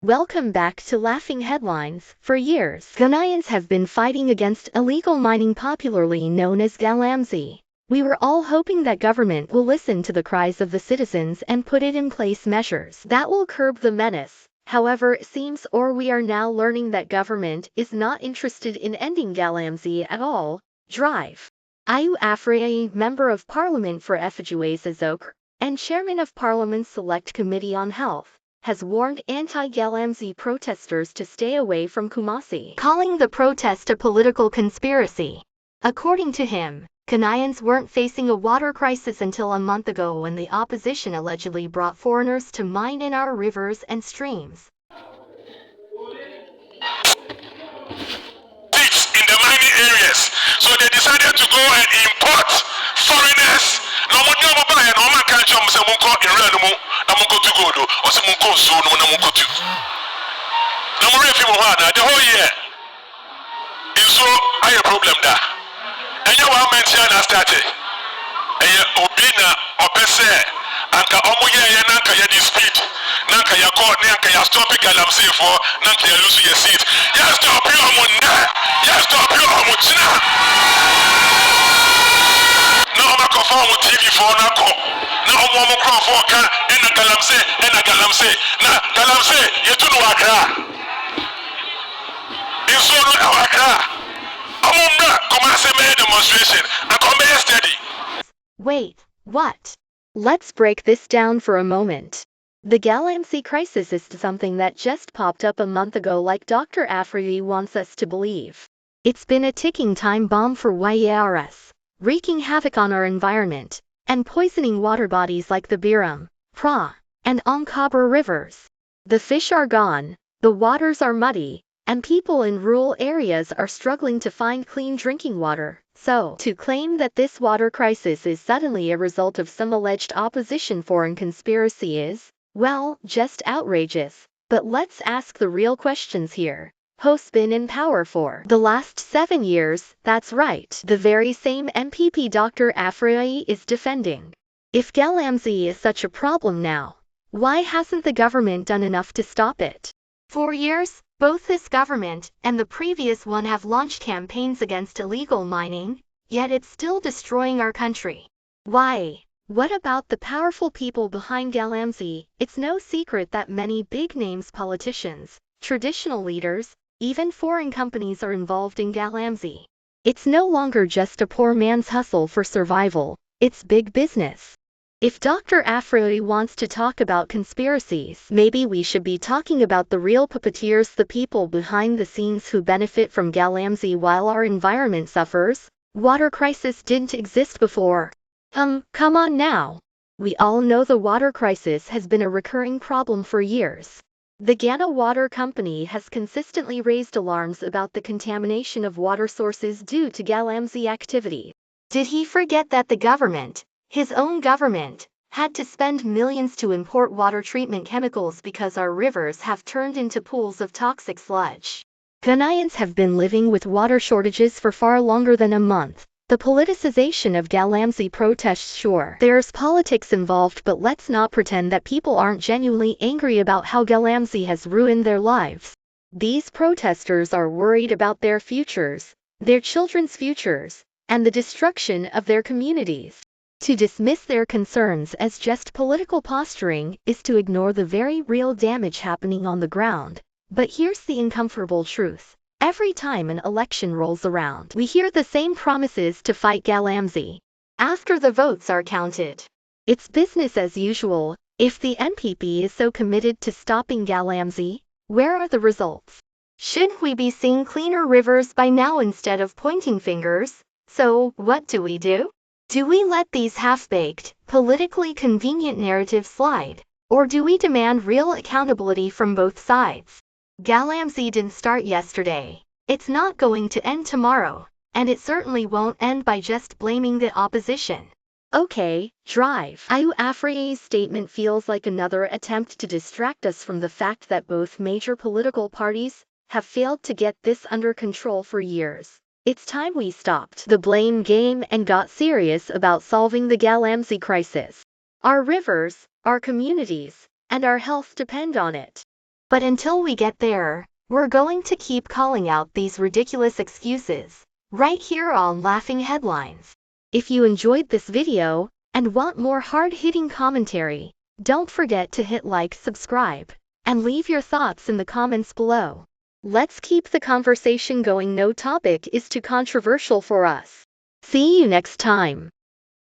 Welcome back to Laughing Headlines. For years, Ghanaians have been fighting against illegal mining, popularly known as galamsey. We were all hoping that government will listen to the cries of the citizens and put it in place measures that will curb the menace. However, it seems we are now learning that government is not interested in ending galamsey at all. Drive. Ayew Afriyie, Member of Parliament for Afidjiways and Chairman of Parliament's Select Committee on Health, has warned anti-galamsey protesters to stay away from Kumasi, calling the protest a political conspiracy. According to him, Ghanaians weren't facing a water crisis until a month ago when the opposition allegedly brought foreigners to mine in our rivers and streams. In the mining areas, so they decided to go and import foreigners. No one know about it. No man can jump. Say munko in real no. Na munko to go do. Or say munko so no na munko to. Na mo refi mo ha na the whole year. Iso aye problem da. Enya wa mention na started. Eye obi na opese anka omo ye nanka ya speed. Nanka ya call nanka ya stop galamsey for nanka ya lose your seat. Ya stop you omo na. Ya stop you omo china. Na o makofo mo TV for na ko na o mo microphone ka na galamsey na galamsey yetu no akra inso no akra amumna Kumasi made demonstration and come steady. Wait, what? Let's break this down for a moment. The galamsey crisis is something that just popped up a month ago, like Dr Afriyie wants us to believe. It's been a ticking time bomb for years, wreaking havoc on our environment and poisoning water bodies like the Biram, Pra, and Onkabra rivers. The fish are gone, the waters are muddy, and people in rural areas are struggling to find clean drinking water. So, to claim that this water crisis is suddenly a result of some alleged opposition foreign conspiracy is, well, just outrageous. But let's ask the real questions here. Who's been in power for the last 7 years? That's right, the very same NPP Dr Afriyie is defending. If galamsey is such a problem now, why hasn't the government done enough to stop it? For years, both this government and the previous one have launched campaigns against illegal mining, yet it's still destroying our country. Why? What about the powerful people behind galamsey? It's no secret that many big-names politicians, traditional leaders, even foreign companies are involved in galamsey. It's no longer just a poor man's hustle for survival, it's big business. If Dr Afriyie wants to talk about conspiracies, maybe we should be talking about the real puppeteers, the people behind the scenes who benefit from galamsey while our environment suffers. Water crisis didn't exist before. Come on now. We all know the water crisis has been a recurring problem for years. The Ghana Water Company has consistently raised alarms about the contamination of water sources due to galamsey activity. Did he forget that the government, his own government, had to spend millions to import water treatment chemicals because our rivers have turned into pools of toxic sludge? Ghanaians have been living with water shortages for far longer than a month. The politicization of galamsey protests, sure, there's politics involved, but let's not pretend that people aren't genuinely angry about how galamsey has ruined their lives. These protesters are worried about their futures, their children's futures, and the destruction of their communities. To dismiss their concerns as just political posturing is to ignore the very real damage happening on the ground. But here's the uncomfortable truth. Every time an election rolls around, we hear the same promises to fight galamsey. After the votes are counted, it's business as usual. If the NPP is so committed to stopping galamsey, where are the results? Shouldn't we be seeing cleaner rivers by now instead of pointing fingers? So, what do? Do we let these half-baked, politically convenient narratives slide? Or do we demand real accountability from both sides? Galamsey didn't start yesterday. It's not going to end tomorrow. And it certainly won't end by just blaming the opposition. Okay, drive. Ayew Afriyie's statement feels like another attempt to distract us from the fact that both major political parties have failed to get this under control for years. It's time we stopped the blame game and got serious about solving the galamsey crisis. Our rivers, our communities, and our health depend on it. But until we get there, we're going to keep calling out these ridiculous excuses, right here on Laughing Headlines. If you enjoyed this video and want more hard-hitting commentary, don't forget to hit like, subscribe, and leave your thoughts in the comments below. Let's keep the conversation going. No topic is too controversial for us. See you next time.